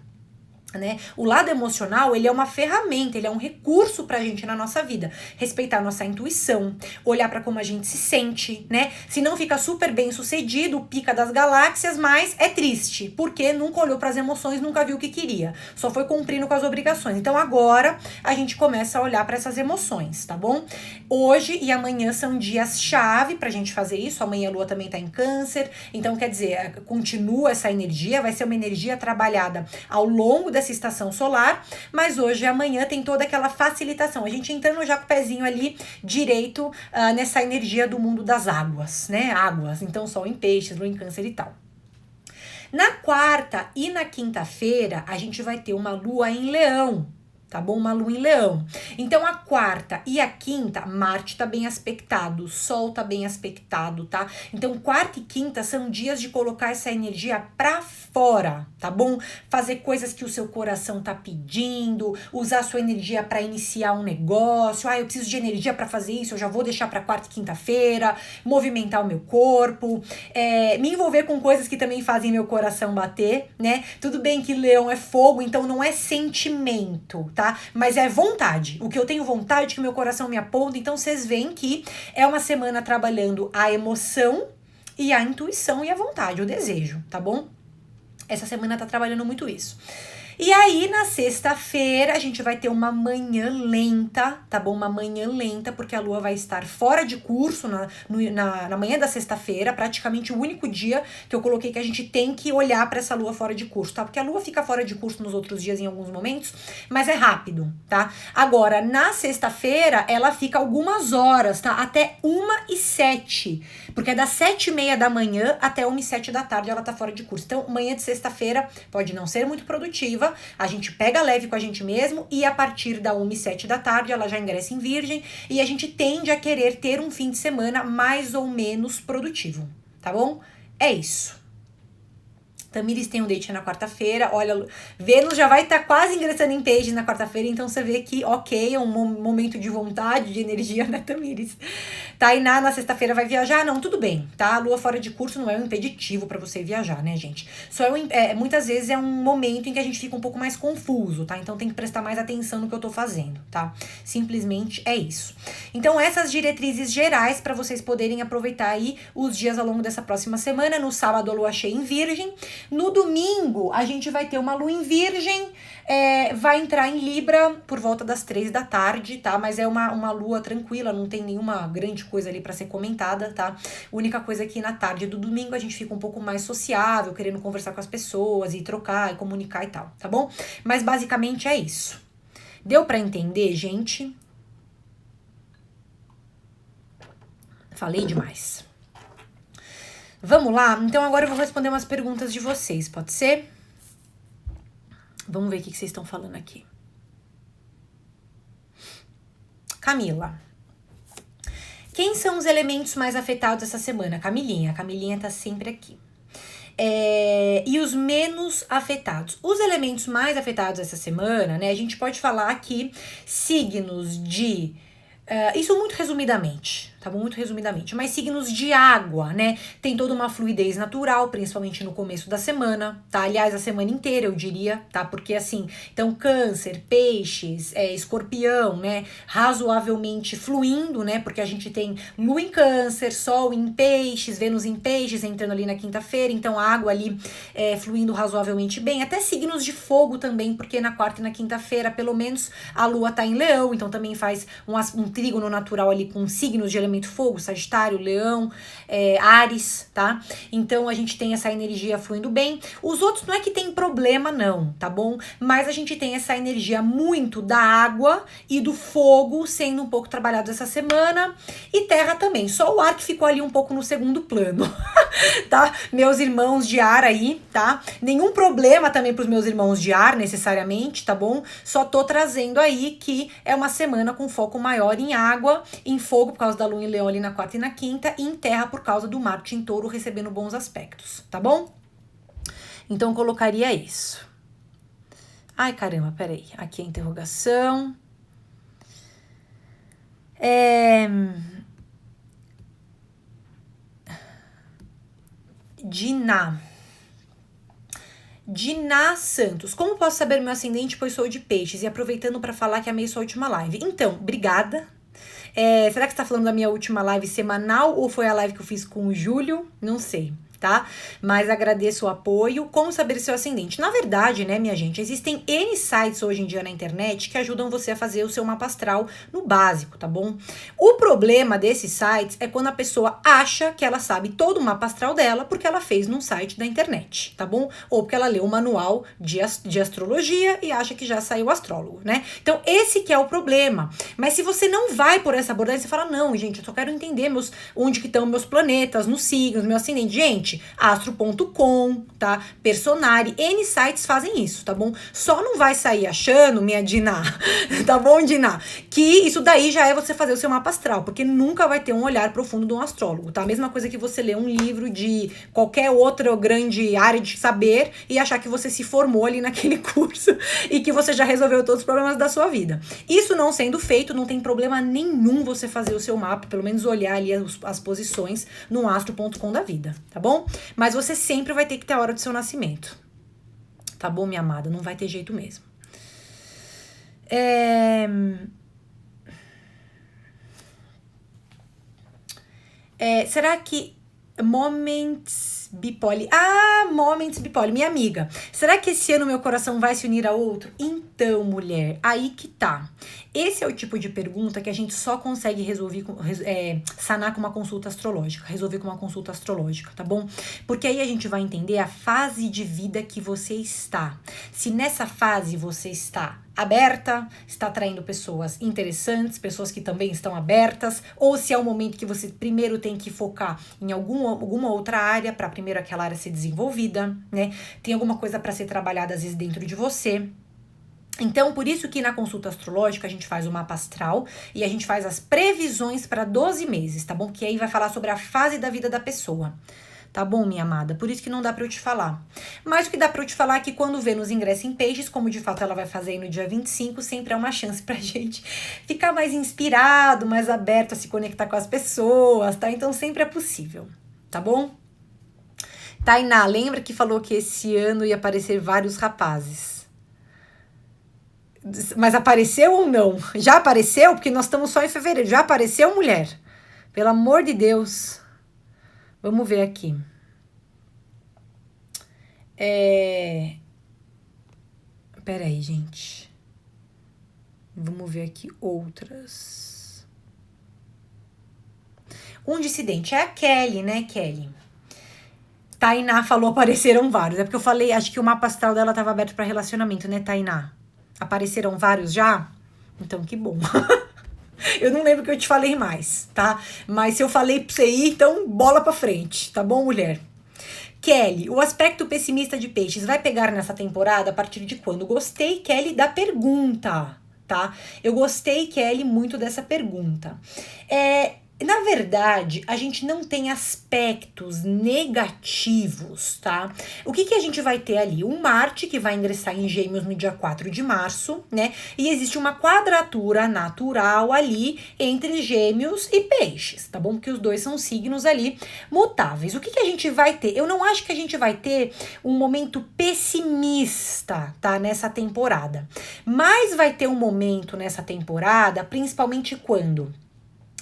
S1: Né? O lado emocional, ele é uma ferramenta, ele é um recurso pra gente na nossa vida. Respeitar a nossa intuição, olhar pra como a gente se sente, né? Se não fica super bem sucedido, pica das galáxias, mas é triste, porque nunca olhou pras emoções, nunca viu o que queria, só foi cumprindo com as obrigações. Então agora a gente começa a olhar pra essas emoções, tá bom? Hoje e amanhã são dias-chave pra gente fazer isso. Amanhã a lua também tá em Câncer, então quer dizer, continua essa energia, vai ser uma energia trabalhada ao longo dessa estação solar, mas hoje e amanhã tem toda aquela facilitação, a gente entrando já com o pezinho ali direito nessa energia do mundo das águas, né? Águas, então Sol em Peixes, Lua em Câncer e tal. Na quarta e na quinta-feira, a gente vai ter uma lua em Leão, tá bom? Uma lua em Leão. Então, a quarta e a quinta, Marte tá bem aspectado, Sol tá bem aspectado, tá? Então, quarta e quinta são dias de colocar essa energia pra fora, tá bom? Fazer coisas que o seu coração tá pedindo, usar sua energia pra iniciar um negócio. Eu preciso de energia pra fazer isso, eu já vou deixar pra quarta e quinta-feira, movimentar o meu corpo, me envolver com coisas que também fazem meu coração bater, né? Tudo bem que Leão é fogo, então não é sentimento, tá? Mas é vontade. O que eu tenho vontade, que meu coração me aponta. Então, vocês veem que é uma semana trabalhando a emoção e a intuição e a vontade, o desejo, tá bom? Essa semana tá trabalhando muito isso. E aí, na sexta-feira, a gente vai ter uma manhã lenta, tá bom? Uma manhã lenta, porque a lua vai estar fora de curso na manhã da sexta-feira, praticamente o único dia que eu coloquei que a gente tem que olhar para essa lua fora de curso, tá? Porque a lua fica fora de curso nos outros dias em alguns momentos, mas é rápido, tá? Agora, na sexta-feira, ela fica algumas horas, tá? Até 1h07, porque é das 7h30 da manhã até 1h07 da tarde ela tá fora de curso. Então, manhã de sexta-feira pode não ser muito produtiva, a gente pega leve com a gente mesmo e a partir da 1h07 da tarde ela já ingressa em Virgem e a gente tende a querer ter um fim de semana mais ou menos produtivo, tá bom? É isso. Tamires tem um date na quarta-feira, olha, Vênus já vai estar quase ingressando em Peixes na quarta-feira, então você vê que, ok, é um momento de vontade, de energia, né, Tamires? Tainá na sexta-feira vai viajar? Não, tudo bem, tá? A lua fora de curso não é um impeditivo pra você viajar, né, gente? Só muitas vezes é um momento em que a gente fica um pouco mais confuso, tá? Então tem que prestar mais atenção no que eu tô fazendo, tá? Simplesmente é isso. Então essas diretrizes gerais pra vocês poderem aproveitar aí os dias ao longo dessa próxima semana. No sábado a lua cheia em Virgem. No domingo, a gente vai ter uma lua em Virgem, vai entrar em Libra por volta das 3 da tarde, tá? Mas é uma lua tranquila, não tem nenhuma grande coisa ali pra ser comentada, tá? A única coisa é que na tarde do domingo a gente fica um pouco mais sociável, querendo conversar com as pessoas e trocar e comunicar e tal, tá bom? Mas basicamente é isso. Deu pra entender, gente? Falei demais. Vamos lá? Então agora eu vou responder umas perguntas de vocês, pode ser? Vamos ver o que vocês estão falando aqui. Camila. Quem são os elementos mais afetados essa semana? Camilinha. A Camilinha tá sempre aqui. E os menos afetados. Os elementos mais afetados essa semana, né? A gente pode falar aqui signos de... isso muito resumidamente, tá bom? Muito resumidamente. Mas signos de água, né? Tem toda uma fluidez natural, principalmente no começo da semana, tá? Aliás, a semana inteira, eu diria, tá? Porque assim, então câncer, peixes, escorpião, né? Razoavelmente fluindo, né? Porque a gente tem lua em câncer, sol em peixes, Vênus em peixes, entrando ali na quinta-feira, então a água ali fluindo razoavelmente bem. Até signos de fogo também, porque na quarta e na quinta-feira, pelo menos, a lua tá em leão, então também faz um trígono natural ali com signos de elemento fogo, Sagitário, Leão, Áries, tá? Então a gente tem essa energia fluindo bem. Os outros não é que tem problema não, tá bom? Mas a gente tem essa energia muito da água e do fogo sendo um pouco trabalhados essa semana, e terra também, só o ar que ficou ali um pouco no segundo plano. Tá? Meus irmãos de ar aí, tá? Nenhum problema também pros meus irmãos de ar, necessariamente, tá bom? Só tô trazendo aí que é uma semana com foco maior em água, em fogo por causa da lua em leão ali na quarta e na quinta, e em terra por causa do Marte em touro recebendo bons aspectos, tá bom? Então colocaria isso. Ai, caramba, peraí. Aqui é a interrogação. Diná Santos. Como posso saber meu ascendente, pois sou de peixes? E aproveitando para falar que amei sua última live. Então, obrigada. Será que você tá falando da minha última live semanal ou foi a live que eu fiz com o Júlio? Não sei, tá? Mas agradeço o apoio. Como saber seu ascendente? Na verdade, né, minha gente, existem N sites hoje em dia na internet que ajudam você a fazer o seu mapa astral no básico, tá bom? O problema desses sites é quando a pessoa acha que ela sabe todo o mapa astral dela porque ela fez num site da internet, tá bom? Ou porque ela leu um manual de astrologia e acha que já saiu astrólogo, né? Então, esse que é o problema. Mas se você não vai por essa abordagem, você fala, não, gente, eu só quero entender onde que estão meus planetas, nos signos, meu ascendente. Gente, astro.com, tá? Personari, N sites fazem isso, tá bom? Só não vai sair achando, minha Diná, tá bom, Diná? Que isso daí já é você fazer o seu mapa astral, porque nunca vai ter um olhar profundo de um astrólogo, tá? A mesma coisa que você ler um livro de qualquer outra grande área de saber e achar que você se formou ali naquele curso e que você já resolveu todos os problemas da sua vida. Isso não sendo feito, não tem problema nenhum você fazer o seu mapa, pelo menos olhar ali as posições no astro.com da vida, tá bom? Mas você sempre vai ter que ter a hora do seu nascimento. Tá bom, minha amada? Não vai ter jeito mesmo. Será que Moments Bipoli. Moments Bipoli, minha amiga. Será que esse ano meu coração vai se unir a outro? Então, mulher, aí que tá. Esse é o tipo de pergunta que a gente só consegue sanar com uma consulta astrológica, resolver com uma consulta astrológica, tá bom? Porque aí a gente vai entender a fase de vida que você está. Se nessa fase você está aberta, está atraindo pessoas interessantes, pessoas que também estão abertas, ou se é o momento que você primeiro tem que focar em alguma outra área, para primeiro aquela área ser desenvolvida, né? Tem alguma coisa para ser trabalhada às vezes dentro de você. Então, por isso que na consulta astrológica a gente faz o mapa astral e a gente faz as previsões para 12 meses, tá bom? Que aí vai falar sobre a fase da vida da pessoa. Tá bom, minha amada? Por isso que não dá pra eu te falar. Mas o que dá pra eu te falar é que quando Vênus ingressa em peixes, como de fato ela vai fazer aí no dia 25, sempre é uma chance pra gente ficar mais inspirado, mais aberto a se conectar com as pessoas, tá? Então sempre é possível, tá bom? Tainá, lembra que falou que esse ano ia aparecer vários rapazes? Mas apareceu ou não? Já apareceu? Porque nós estamos só em fevereiro. Já apareceu, mulher? Pelo amor de Deus. Vamos ver aqui. Peraí, gente. Vamos ver aqui outras. Um dissidente é a Kelly, né, Kelly? Tainá falou, apareceram vários. É porque eu falei, acho que o mapa astral dela estava aberto para relacionamento, né, Tainá? Apareceram vários já? Então, que bom. Eu não lembro que eu te falei mais, tá? Mas se eu falei pra você ir, então bola pra frente, tá bom, mulher? Kelly, o aspecto pessimista de peixes vai pegar nessa temporada a partir de quando? Gostei, Kelly, da pergunta, tá? Eu gostei, Kelly, muito dessa pergunta. Na verdade, a gente não tem aspectos negativos, tá? O que a gente vai ter ali? Um Marte que vai ingressar em Gêmeos no dia 4 de março, né? E existe uma quadratura natural ali entre Gêmeos e Peixes, tá bom? Porque os dois são signos ali mutáveis. O que a gente vai ter? Eu não acho que a gente vai ter um momento pessimista, tá? Nessa temporada. Mas vai ter um momento nessa temporada, principalmente quando?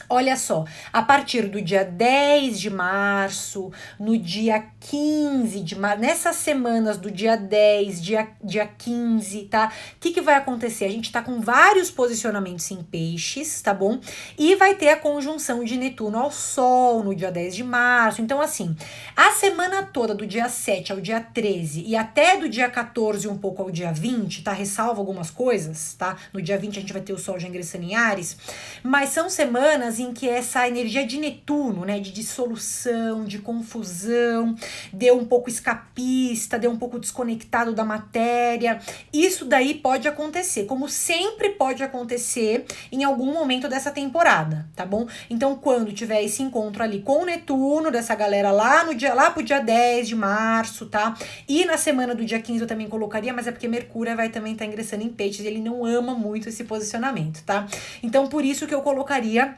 S1: Olha só, a partir do dia 10 de março, no dia 15 de março, nessas semanas do dia 10, dia 15, tá? O que vai acontecer? A gente tá com vários posicionamentos em peixes, tá bom? E vai ter a conjunção de Netuno ao Sol no dia 10 de março. Então, assim, a semana toda, do dia 7 ao dia 13 e até do dia 14 um pouco ao dia 20, tá? Ressalvo algumas coisas, tá? No dia 20 a gente vai ter o Sol já ingressando em Áries, mas são semanas em que essa energia de Netuno, né, de dissolução, de confusão, deu um pouco escapista, deu um pouco desconectado da matéria. Isso daí pode acontecer, como sempre pode acontecer em algum momento dessa temporada, tá bom? Então, quando tiver esse encontro ali com o Netuno, dessa galera lá pro dia 10 de março, tá? E na semana do dia 15 eu também colocaria, mas é porque Mercúrio vai também estar ingressando em Peixes, e ele não ama muito esse posicionamento, tá? Então, por isso que eu colocaria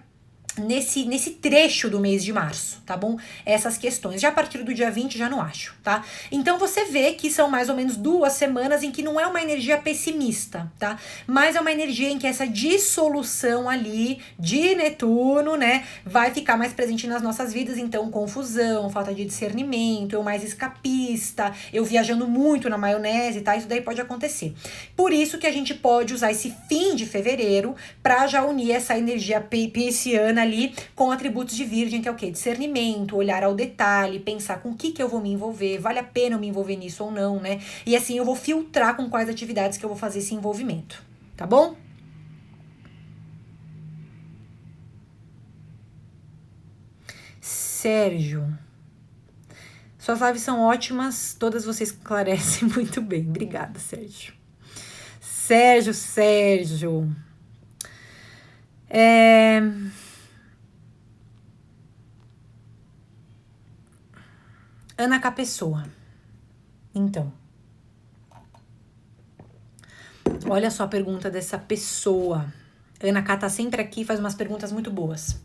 S1: nesse trecho do mês de março, tá bom? Essas questões. Já a partir do dia 20, já não acho, tá? Então você vê que são mais ou menos 2 semanas em que não é uma energia pessimista, tá? Mas é uma energia em que essa dissolução ali de Netuno, né, vai ficar mais presente nas nossas vidas. Então, confusão, falta de discernimento, eu mais escapista, eu viajando muito na maionese, tá? Isso daí pode acontecer. Por isso que a gente pode usar esse fim de fevereiro pra já unir essa energia pisciana ali com atributos de Virgem, que é o quê? Discernimento, olhar ao detalhe, pensar com o que eu vou me envolver, vale a pena eu me envolver nisso ou não, né? E assim eu vou filtrar com quais atividades que eu vou fazer esse envolvimento, tá bom? Sérgio, suas lives são ótimas, todas vocês esclarecem muito bem. Obrigada, Sérgio. Sérgio. Ana K. Pessoa. Então, olha só a pergunta dessa pessoa. Ana K tá sempre aqui, faz umas perguntas muito boas.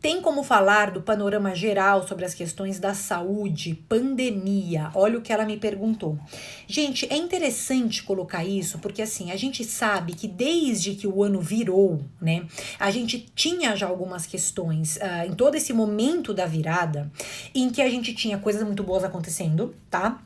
S1: Tem como falar do panorama geral sobre as questões da saúde, pandemia? Olha o que ela me perguntou. Gente, é interessante colocar isso, porque assim, a gente sabe que desde que o ano virou, né, a gente tinha já algumas questões em todo esse momento da virada, em que a gente tinha coisas muito boas acontecendo, tá?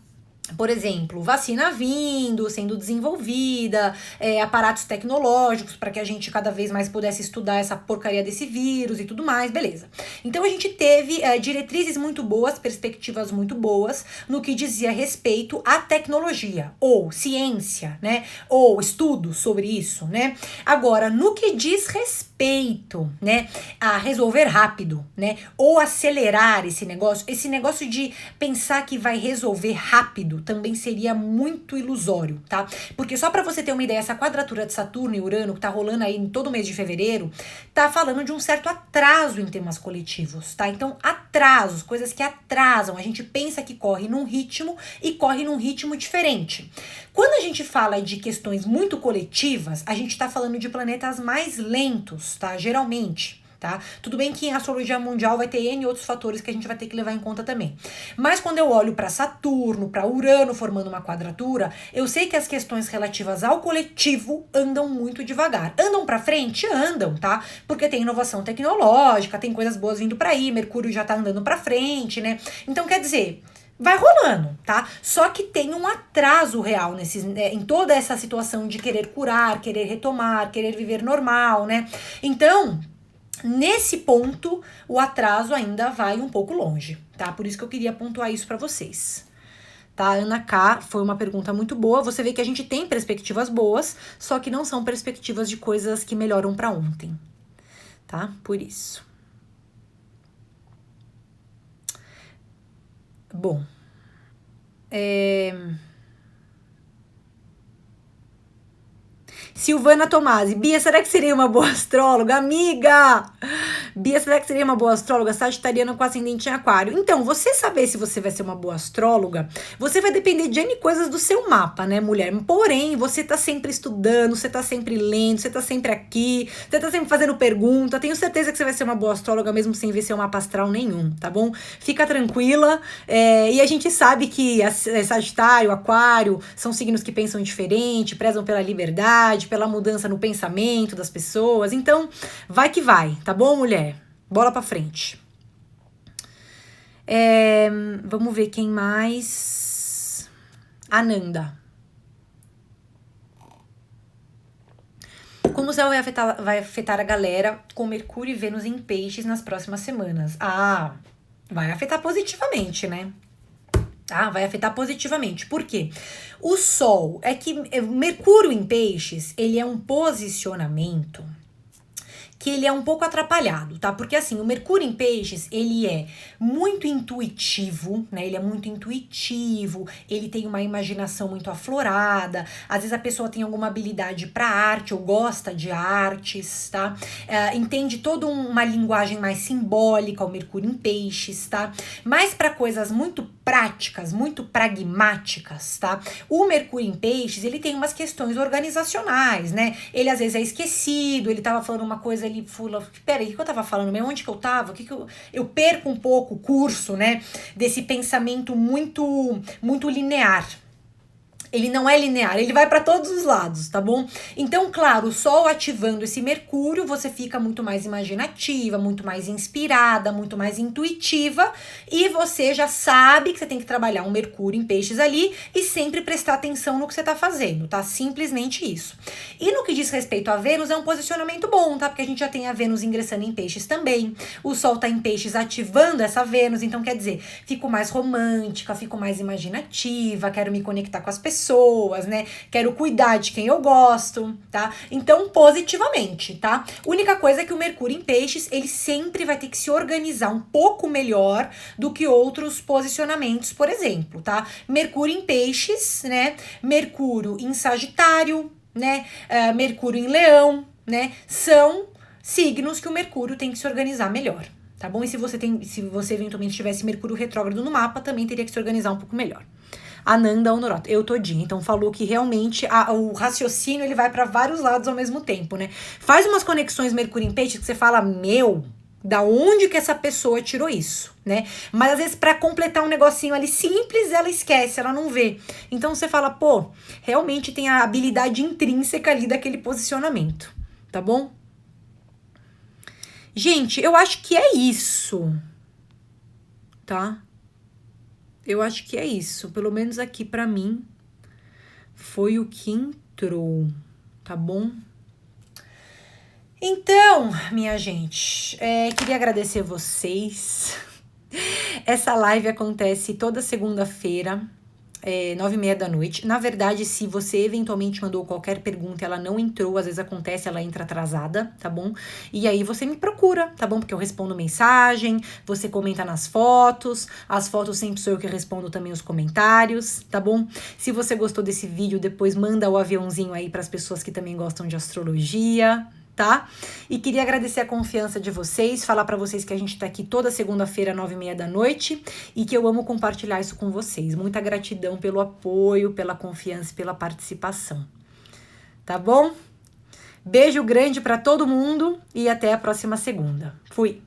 S1: Por exemplo, vacina vindo, sendo desenvolvida, aparatos tecnológicos para que a gente cada vez mais pudesse estudar essa porcaria desse vírus e tudo mais, beleza. Então a gente teve diretrizes muito boas, perspectivas muito boas no que dizia respeito à tecnologia, ou ciência, né, ou estudo sobre isso, né. Agora, no que diz respeito, né, a resolver rápido, né, ou acelerar esse negócio de pensar que vai resolver rápido também seria muito ilusório, tá? Porque só para você ter uma ideia, essa quadratura de Saturno e Urano que tá rolando aí em todo mês de fevereiro, tá falando de um certo atraso em temas coletivos, tá? Então, atrasos, coisas que atrasam, a gente pensa que corre num ritmo e corre num ritmo diferente. Quando a gente fala de questões muito coletivas, a gente tá falando de planetas mais lentos, tá? Geralmente. Tá? Tudo bem que em astrologia mundial vai ter N outros fatores que a gente vai ter que levar em conta também. Mas quando eu olho para Saturno, para Urano formando uma quadratura, eu sei que as questões relativas ao coletivo andam muito devagar. Andam para frente? Andam, tá? Porque tem inovação tecnológica, tem coisas boas vindo para aí, Mercúrio já tá andando para frente, né? Então quer dizer, vai rolando, tá? Só que tem um atraso real em toda essa situação de querer curar, querer retomar, querer viver normal, né? Então, nesse ponto, o atraso ainda vai um pouco longe, tá? Por isso que eu queria pontuar isso para vocês. Tá, Ana K, foi uma pergunta muito boa. Você vê que a gente tem perspectivas boas, só que não são perspectivas de coisas que melhoram para ontem, tá? Por isso. Bom, Silvana Tomasi. Bia, será que seria uma boa astróloga? Amiga! Bia, será que seria uma boa astróloga sagitariana com ascendente em aquário? Então, você saber se você vai ser uma boa astróloga, você vai depender de N coisas do seu mapa, né, mulher? Porém, você tá sempre estudando, você tá sempre lendo, você tá sempre aqui, você tá sempre fazendo pergunta. Tenho certeza que você vai ser uma boa astróloga mesmo sem ver seu mapa astral nenhum, tá bom? Fica tranquila. E a gente sabe que Sagitário, Aquário são signos que pensam diferente, prezam pela liberdade, pela mudança no pensamento das pessoas. Então, vai que vai, tá bom, mulher? Bola pra frente. Vamos ver quem mais. Ananda. Como o céu vai afetar a galera com Mercúrio e Vênus em Peixes nas próximas semanas? Ah, vai afetar positivamente, né? Ah, vai afetar positivamente. Por quê? O Sol é que Mercúrio em Peixes, ele é um posicionamento que ele é um pouco atrapalhado, tá? Porque assim, o Mercúrio em Peixes, ele é muito intuitivo, né? Ele é muito intuitivo, ele tem uma imaginação muito aflorada, às vezes a pessoa tem alguma habilidade para arte ou gosta de artes, tá? Entende toda uma linguagem mais simbólica, o Mercúrio em Peixes, tá? Mas para coisas muito práticas, muito pragmáticas, tá? O Mercúrio em Peixes, ele tem umas questões organizacionais, né? Ele às vezes é esquecido, ele tava falando uma coisa, ele fala, peraí, o que eu tava falando mesmo? Onde que eu tava? Eu perco um pouco o curso, né? Desse pensamento muito linear. Ele não é linear, ele vai para todos os lados, tá bom? Então, claro, o Sol ativando esse Mercúrio, você fica muito mais imaginativa, muito mais inspirada, muito mais intuitiva, e você já sabe que você tem que trabalhar um Mercúrio em Peixes ali e sempre prestar atenção no que você tá fazendo, tá? Simplesmente isso. E no que diz respeito a Vênus, é um posicionamento bom, tá? Porque a gente já tem a Vênus ingressando em Peixes também, o Sol tá em Peixes ativando essa Vênus, então quer dizer, fico mais romântica, fico mais imaginativa, quero me conectar com as pessoas, né? Quero cuidar de quem eu gosto, tá? Então, positivamente, tá? Única coisa é que o Mercúrio em Peixes, ele sempre vai ter que se organizar um pouco melhor do que outros posicionamentos, por exemplo, tá? Mercúrio em Peixes, né? Mercúrio em Sagitário, né? Mercúrio em Leão, né? São signos que o Mercúrio tem que se organizar melhor, tá bom? E se você eventualmente tivesse Mercúrio retrógrado no mapa, também teria que se organizar um pouco melhor. Ananda Honorato, eu todinha. Então falou que realmente o raciocínio ele vai para vários lados ao mesmo tempo, né? Faz umas conexões Mercúrio em Peixe que você fala, meu, da onde que essa pessoa tirou isso, né? Mas às vezes para completar um negocinho ali simples, ela esquece, ela não vê. Então você fala, pô, realmente tem a habilidade intrínseca ali daquele posicionamento, tá bom? Gente, eu acho que é isso, tá? Eu acho que é isso, pelo menos aqui pra mim foi o que entrou, tá bom? Então, minha gente, queria agradecer vocês. Essa live acontece toda segunda-feira, 9h30 da noite. Na verdade, se você eventualmente mandou qualquer pergunta e ela não entrou, às vezes acontece, ela entra atrasada, tá bom? E aí você me procura, tá bom? Porque eu respondo mensagem, você comenta nas fotos, as fotos sempre sou eu que respondo também os comentários, tá bom? Se você gostou desse vídeo, depois manda o aviãozinho aí pras pessoas que também gostam de astrologia, tá? E queria agradecer a confiança de vocês, falar pra vocês que a gente tá aqui toda segunda-feira, 9h30 da noite, e que eu amo compartilhar isso com vocês. Muita gratidão pelo apoio, pela confiança e pela participação. Tá bom? Beijo grande pra todo mundo e até a próxima segunda. Fui!